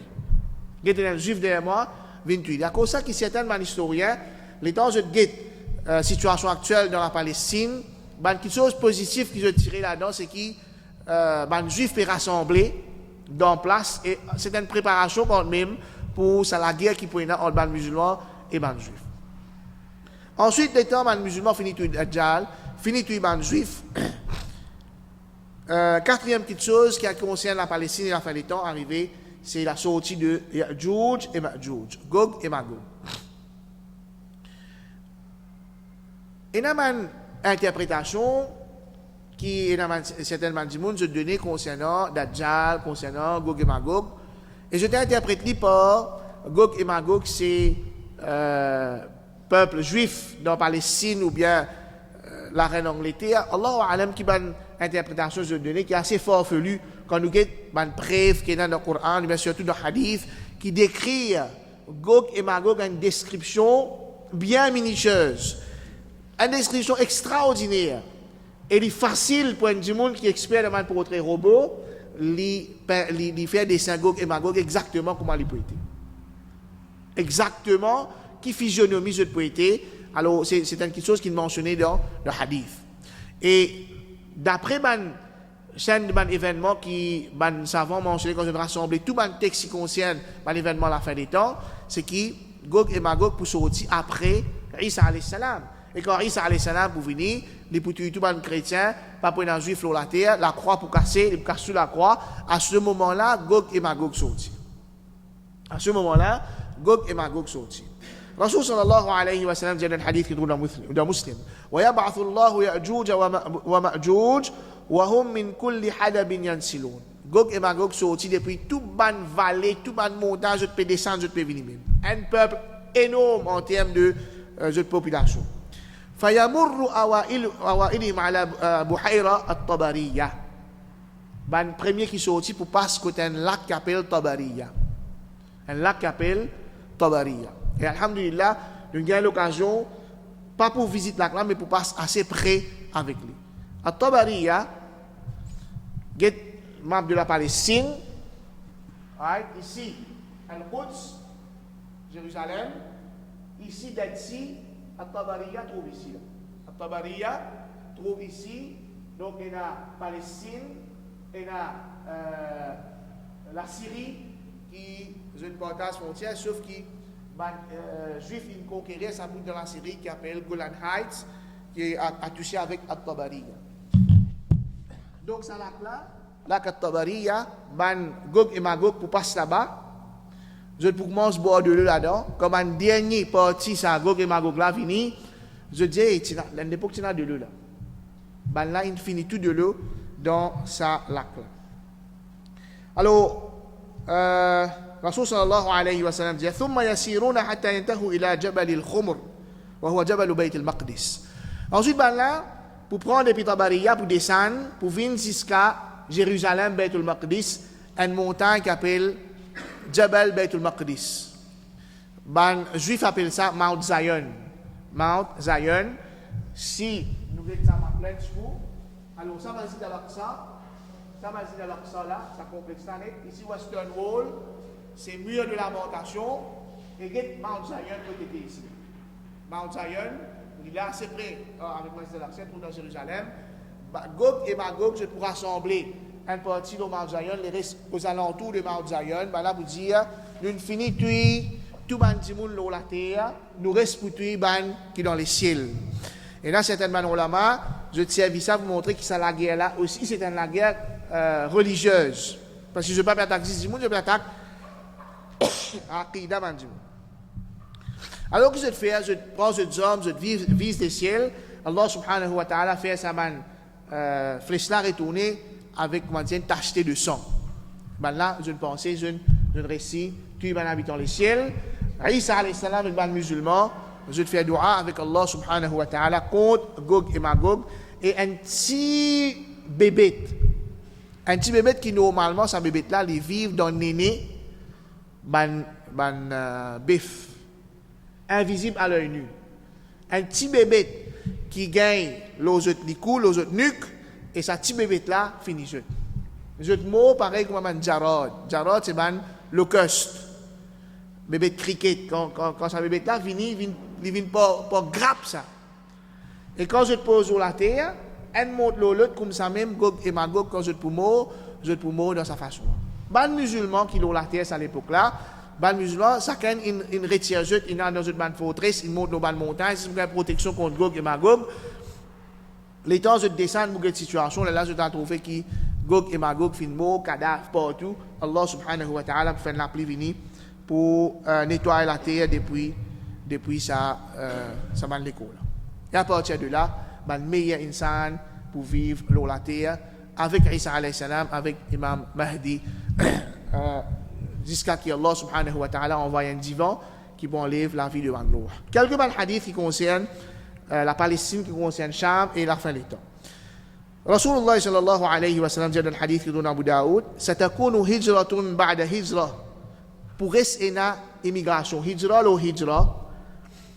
Il y a un juif derrière moi, vint tuer. À cause de ça, que certains historiens, les temps de la situation actuelle dans la Palestine, quelque chose de positif qu'ils ont tiré là-dedans, c'est que les juifs peuvent rassembler dans place, et c'est une préparation quand même pour la guerre qui peut y avoir entre les musulmans et les juifs. Ensuite, les temps, les musulmans finissent tuer Dajjal, finissent tuer les juifs. Quatrième petite chose qui concerne la Palestine et la fin des temps arrivé, c'est la sortie de Ya'juj et Ma'juj, Gog et Magog. Il y a une interprétation qui est certainement du monde, je donne concernant Dajjal, concernant Gog et Magog. Et je t'interprète par Gog et Magog, c'est peuple juif dans la Palestine ou bien la reine Angleterre. Allah alam qui ban interprétation je donne qui est assez farfelue quand nous avons une preuve qui est dans le Coran, mais surtout dans le hadith, qui décrit Gog et Magog une description bien minutieuse, une description extraordinaire. Et il est facile pour un monde qui est expert dans le portrait robot, il fait des Gog et Magog exactement comment il peut être. Exactement qui physionomie je peux être Alors, c'est quelque chose qui est mentionné dans le hadith. Et d'après chaîne de événements qui ban savants mentionné quand je rassembler tout ban texte qui concerne l'événement à la fin des temps, c'est qui Gog et Magog pour sortir après Isa alayhi salam. Et quand Isa alayhi salam pour venir, les pour tuer tout ban chrétien, pas pour un juif la terre, la croix pour casser, les casser la croix, à ce moment-là, Gog et Magog sortent. À ce moment-là, Gog et Magog sortent. Rasul sallallahu alayhi wa sallam dit dans un hadith qui trouve dans Muslim, وَيَبْعَثُ اللَّهُ يَأْجُوجَ وَمَأْجُوجَ وَهُمْ مِنْ كُلِّ حَدَبٍ يَنْسِلُونَ. Gog et Magog sortis depuis tout ban vallée, tout ban montagne, je peux descendre, je peux venir même. Un peuple énorme en termes de population. فَيَمُرُّ أَوَائِلِهِمْ عَلَى بُحَيْرَةِ الطَّبَرِيَّةِ. Ban premier qui sortit pour passer côté un lac qui appelle Tabariya. Un lac qui appelle Tabariya. Et alhamdulillah, nous avons l'occasion, pas pour visiter la là, mais pour passer assez près avec lui. À Tabariya, map de la Palestine, right? Ici, Al-Quds, Jérusalem, ici, Dead Sea, à Tabariya trouve ici. À Tabariya trouve ici, donc il y a Palestine, il y a la Syrie qui est une partage frontière, sauf qui juif in conquérir ça bout dans la Syrie qui appelle Golan Heights qui a touché avec At-Tabariya. Donc ça là At-Tabariya ban Gog et Magog pour passer là-bas. Je pour commencer boire de l'eau là-dedans comme un dernier partie ça Gog et Magog là fini. Je dis l'époque tu as de l'eau là. Ban là il finit tout de l'eau dans sa lac là. Alors Rasul sallallahu alayhi wa sallam dit ثم يسيرون حتى ينتهوا إلى جبل الخمر وهو جبل بيت المقدس. Ensuite ben là pour prendre depuis Tabariya pour descendre pour venir jusqu'à Jérusalem Beit al-Maqdis une montagne qui appelle Jabal Beit al-Maqdis. Ben juif appelle ça Mount Zion. Mount Zion. Si nous voulons ça ma pleine school, alors ça va ici dans l'Aqsa. Ça va ici dans l'Aqsa là, ça complexe là net. Ici Western Wall. C'est mur de lamentation et Mount Zion peut être ici. Mount Zion, il est assez près avec moi c'est l'accès pour dans Jérusalem. Gog et Magog, je pourrais rassembler une partie de Mount Zion, les restes aux alentours de Mount Zion. Là, vous dire, nous finissons tout le monde sur la terre, nous restons tout ban qui dans les ciels. Et là, certainement, ulama, je tiens à vous montrer que la guerre là aussi, c'est une guerre religieuse. Parce que je ne peux pas attaquer du monde, je peux attaquer Aqidah Bandiou. Alors que je fais, je prends ce homme, je vise les ciels, Allah subhanahu wa ta'ala fait sa flèche là retourner avec une tacheté de sang. Ben là, je pensais, je récite, tu es habitant les ciels. Isa alayhi salam, le musulman, je fais dua avec Allah subhanahu wa ta'ala contre Gog et Magog et un petit bébé. Un petit bébé qui normalement, ce bébé là, il vit dans le néné. Bif, invisible à l'œil nu. Un petit bébé qui gagne l'os de cou, l'os de nuque, et sa petit bébé là finit jeune. Je te mot pareil comme un Jarod. Jarod c'est un locust. Bébé de cricket. Quand sa bébé là finit, il vient pas grappe ça. Et quand je te pose sur la terre, un monte l'autre comme ça même, Gog et Magog, quand je te pour mot dans sa façon. Ban musulman qui l'ont la terre à l'époque là, ban musulman, chacun il retire jeu, il est dans une ban forteresse, il monte dans ban montagne, c'est une protection contre Gog et Magog. Les temps je descends pour cette situation, là je t'ai trouvé qui Gog et Magog fin mort, cadavre partout. Allah subhanahu wa ta'ala pour faire la pluie venir pour nettoyer la terre depuis sa ban l'école. Et à partir de là, ban meilleur insan pour vivre dans la terre avec Isa alayhi salam, avec Imam Mahdi, jusqu'à ce qu'Allah subhanahu wa ta'ala envoie un divan qui va enlever la vie de Banloua. Quelques hadiths qui concernent la Palestine, qui concernent Cham et la fin des temps. Rasulullah sallallahu alayhi wa sallam dit dans le hadith qui donne Abu Daoud, satakunu hijratun ba'da hijra. Pour rester une immigration, hijra ou hijra,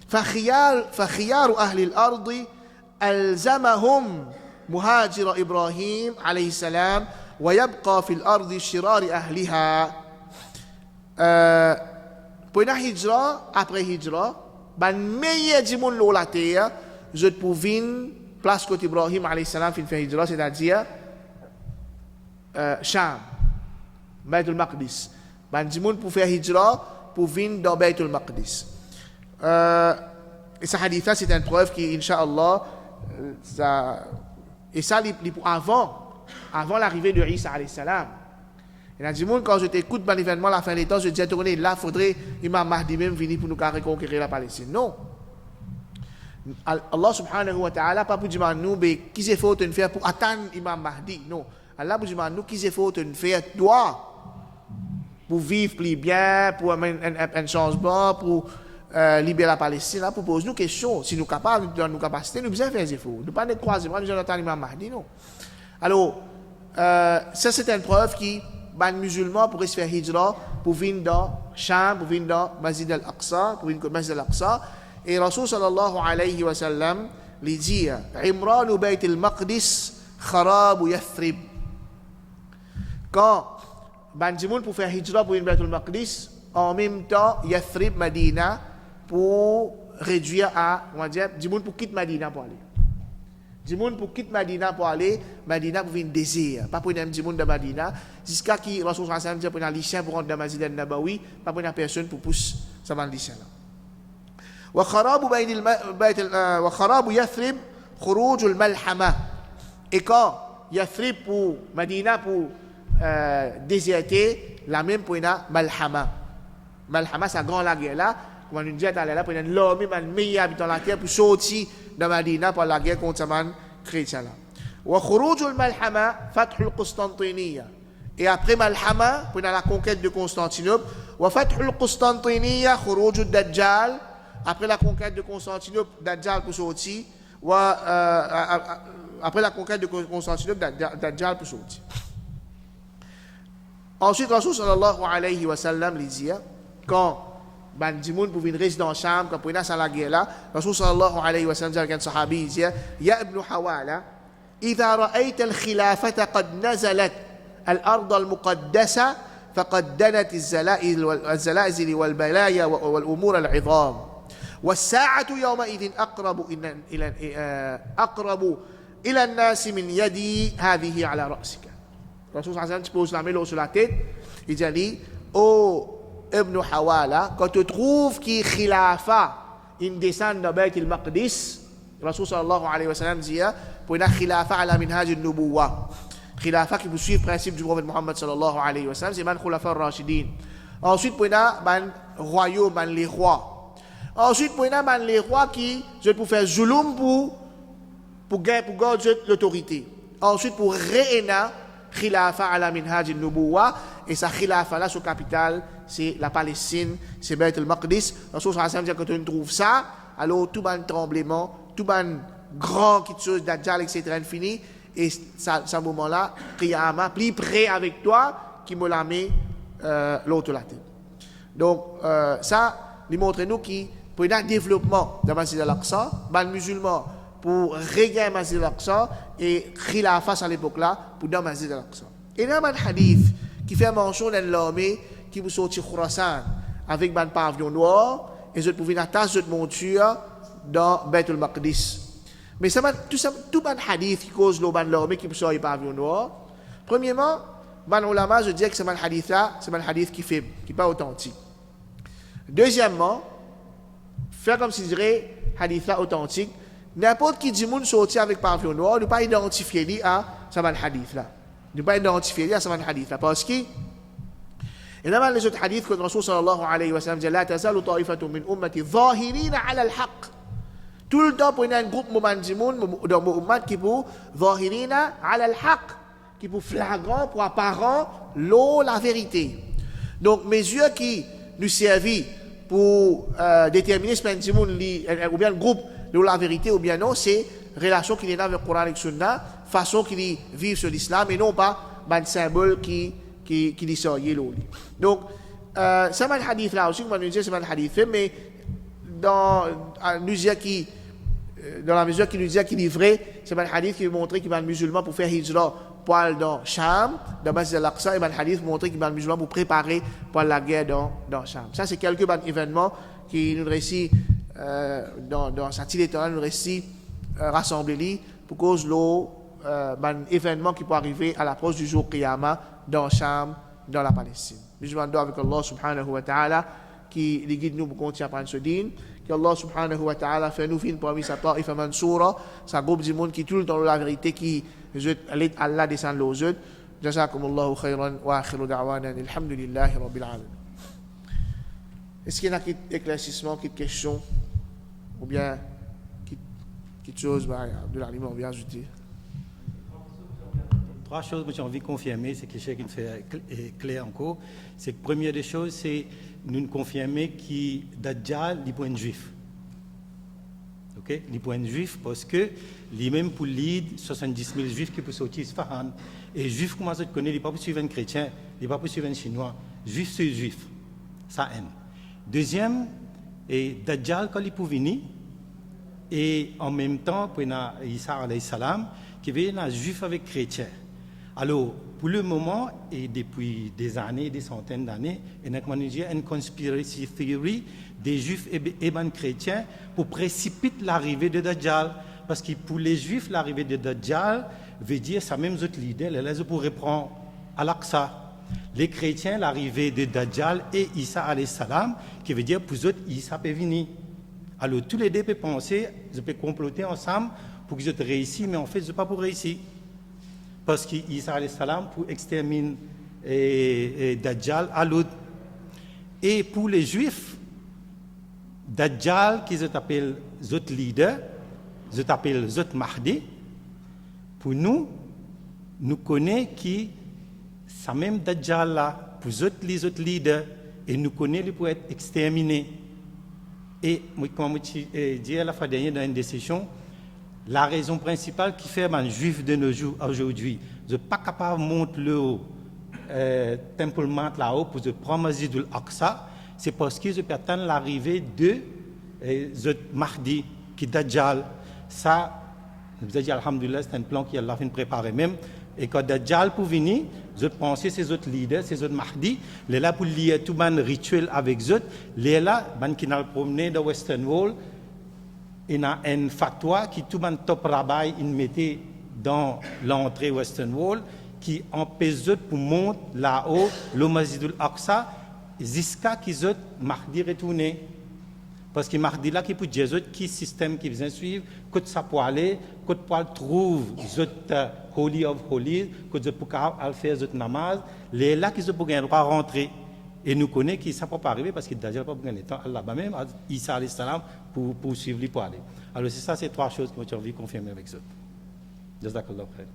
فخيار أهل الأرض ألزمهم مهاجر إبراهيم عليه السلام ويبقى في الأرض شرار أهلها. Pour une hijra, après hijra, ban meilleur du monde la terre, je pour venir place côté Ibrahim alayhi salam fin fait hijra, c'est-à-dire Sham, Baytul Maqdis. Ban du monde pour faire hijra pour venir dans Baytul Maqdis. Et ce hadith là c'est une preuve qui Inch'Allah ça et ça avant l'arrivée de Isa alayhi salam. Il a dit quand je t'écoute dans l'événement la fin des temps, je dis tourner là faudrait Imam Mahdi même venir pour nous reconquérir la Palestine. Non. Allah subhanahu wa ta'ala pas pour dire nous mais qui c'est faut te faire pour attendre Imam Mahdi. Non. Allah pour dire nous qui c'est faut te faire toi pour vivre plus bien, pour un changement, pour libérer la Palestine. Là pour poser nous questions. Si nous capables dans nos capacités, nous besoin faire des efforts. Nous pas de croiser, nous besoin d'attendre Imam Mahdi. Non. Alors ça c'est une preuve qui les musulmans pourraient se faire hijra pour venir dans Sham, pour venir dans Masjid al-Aqsa, pour venir dans Masjid al-Aqsa. Et Rasul sallallahu alayhi wa sallam lui dit Imran Bayt al-Maqdis kharab Yathrib. Quand Banjimoun pour faire hijra pour venir Bayt al-Maqdis, en même temps Yathrib, Madina, pour réduire à, on va dire, Jimoun pour quitter Madina pour aller. Dimoun pour quitter Madina pour aller, Madina pour venir désir. Pas pour une Dimoun de Madina. Jusqu'à qui Rasul sallallahu alayhi wa sallam dit pour un lycéen pour rentrer dans Masjid al-Nabawi, pas pour une personne pour pousser ça va le lycéen là. وخراب يثرب خروج الملحمة. Et quand Yathrib pour Madina pour déserter, la même pour une Malhama. Malhama c'est grand la guerre là. Quand nous disons là pour une l'armée meilleur habitant la terre pour sortir de Madina pour la guerre contre les chrétiens là. وخروج الملحمة فتح القسطنطينية. Et après Malhama pour la conquête de Constantinople. وفتح القسطنطينية خروج الدجال. Après la conquête de Constantinople, Dajjal pour sortir. Après la conquête de Constantinople, Dajjal pour sortir. Ensuite, Rasul sallallahu alayhi wa sallam lui dit, quand Bandimoun pour venir rester dans la chambre, quand il y a la guerre là, Rasul sallallahu alayhi wa sallam dit à un sahabi, il dit, Ya ibn Hawala, إذا رأيت الخلافة قد نزلت الأرض المقدسة فقد دنت الزلازل والبلايا والأمور العظام. والساعة يومئذ أقرب إلى الناس من يدي هذه على رأسك. Rasul sallallahu alayhi wa sallam pose la main sur la tête. Il dit, oh Ibn Hawala, quand tu trouves qu'il khilafa une descente de Bayt al-Maqdis, Rasul sallallahu alayhi wa sallam dit, pour une khilafa ala minhaj al-nubuwa. Khilafa qui poursuit le principe du prophète Muhammad sallallahu alayhi wa sallam, c'est man khulafa al-rashidin. Ensuite, pour une royaume, les rois. Ensuite, pour les rois qui, je pour faire zulum pour garder l'autorité. Ensuite, pour rééna, khilafa ala minhaj al-nubuwa, et sa khilafa là, son capital, c'est la Palestine, c'est Bayt al-Maqdis. Rasul sallallahu alayhi wa sallam dit, quand on trouve ça, alors tout ban tremblement, tout ban grand qui chose Dajjal, etc. infini, et ce moment-là, Qiyamah, plus près avec toi, qui me la met l'autre la tête. Donc, ça, il montre nous qui, pour un développement de Masjid al-Aqsa, les musulmans, pour regagner Masjid al-Aqsa, et Khilafah à l'époque là, pour dans Masjid al-Aqsa. Et il y a un hadith qui fait mention d'une armée qui vous sortit Khurasan avec un pavillon noir, et je pouvais une tasse de monture dans Bayt al-Maqdis. Mais tout un hadith qui cause l'armée qui vous sortit pavillon noir. Premièrement, les ulama, je dis que c'est un hadith là, c'est un hadith qui n'est pas authentique. Deuxièmement, faire comme si je dirais hadith là authentique, n'importe qui dit moun sorti avec pavillon noir, ne pas identifier lui à ce hadith là. Ne pas identifier lui à ce hadith là. Parce que, et dans les autres hadiths que le Rasul sallallahu alayhi wa sallam dit, la tazalu ta'ifatu min ummati zahirina ala al-haq. Tout le temps, pour un groupe dans mon ummat qui pour zahirina ala al-haq, qui pour flagrant, pour apparent, la vérité. Donc, mesures qui nous servent pour déterminer ce ou bien le groupe de la vérité ou bien non, c'est relation qu'il y a avec le Coran et le Sunna, façon qu'il vivent sur l'islam et non pas un symbole qui dit ça. Donc, c'est un hadith là aussi, c'est un hadith, mais dans la mesure qui nous dit qu'il est vrai, c'est un hadith qui montre qu'il y a un musulman pour faire hijra pour aller dans Sham, dans Masjid al-Aqsa, et un hadith pour montrer qu'il y a un musulman pour préparer pour la guerre dans Sham. Ça, c'est quelques événements qui nous récit dans sa éternel récit rassemblé pour cause l'eau événement qui peut arriver à l'approche du jour Qiyamah dans Cham, dans la Palestine. Je demande avec Allah subhanahu wa ta'ala qui les guide nous pour continuer à prendre ce din, que Allah subhanahu wa ta'ala fait nous fin parmi sa ta'ifa mansoura, sa groupe du monde qui tout le temps la vérité qui l'aide Allah descend aux autres. Jazakumullahu khairan wa akhiru da'wana alhamdulillahi rabbil alamin. Est-ce qu'il y a un éclaircissement, une question ou bien quelque chose de l'aliment bien ajouté? Trois choses que j'ai envie de confirmer, c'est quelque chose qui me fait clair encore. C'est que première des choses, c'est nous confirmer que Dajjal est point juif. Ok? Il point juif parce que lui-même pour lead 70 000 juifs qui peuvent sortir Isfahan. Et juif, comment ça te connaît, il n'est pas pour suivre un chrétien, il n'est pas pour suivre un chinois. Juif, c'est juif. Ça haine. Deuxième, et Dajjal, quand il peut venir, et en même temps, pour Isa alayhi salam, qui vient un juif avec chrétien. Alors, pour le moment, et depuis des années, des centaines d'années, il y a une conspiracy theory des juifs et des chrétiens pour précipiter l'arrivée de Dajjal. Parce que pour les juifs, l'arrivée de Dajjal veut dire ça même autres leaders, les pourraient prendre Al-Aqsa. Les chrétiens, l'arrivée de Dajjal et Isa alayhi salam, qui veut dire pour eux, Isa peut venir. Alors, tous les deux peuvent penser, ils peuvent comploter ensemble pour qu'ils réussissent, mais en fait, ils ne pas pour réussir. Parce qu'Isa alayhi salam pour exterminer Dajjal à l'autre. Et pour les juifs, Dajjal, qu'ils appellent les autres leaders, ils appellent les autres Mahdi, pour nous, nous connaissons qui ça même Dajjal là, pour les autres leaders, et nous connaissons pour être exterminés. Et comme je dis à la fin dernière dans une décision, la raison principale qui fait un juif de nos jours aujourd'hui, je ne suis pas capable de monter le Temple Mount là-haut pour prendre Masjid al-Aqsa, c'est parce que je peux attendre l'arrivée de Mahdi, qui est Dajjal. Ça, je vous ai dit, alhamdoulilah, c'est un plan qui a préparé même. Et quand Dajjal pour venir, je pensais ces autres leaders, ces autres Mahdi, les là pour lier tout un rituel avec eux, les là, qui n'ont promené dans Western Wall, il y a un fatwa qui tout le top rabbin il mettait dans l'entrée Western Wall qui empêche pour monter là-haut le Masjid al-Aqsa jusqu'à qu'ils aient Mahdi retourné. Parce que Mahdi là qui peut dire qui système qui vient suivre, que ça peut aller, que ça trouve Holy of Holies, que ça peut faire namaz, les là qui ne peuvent pas rentrer. Et nous connaissons que ça ne peut pas arriver parce qu'il n'a pas besoin de temps. Allah même, Isa alayhi salam, pour suivre lui pour aller. Alors c'est ça, ces trois choses que j'ai envie de confirmer avec eux. Jazakallah khair.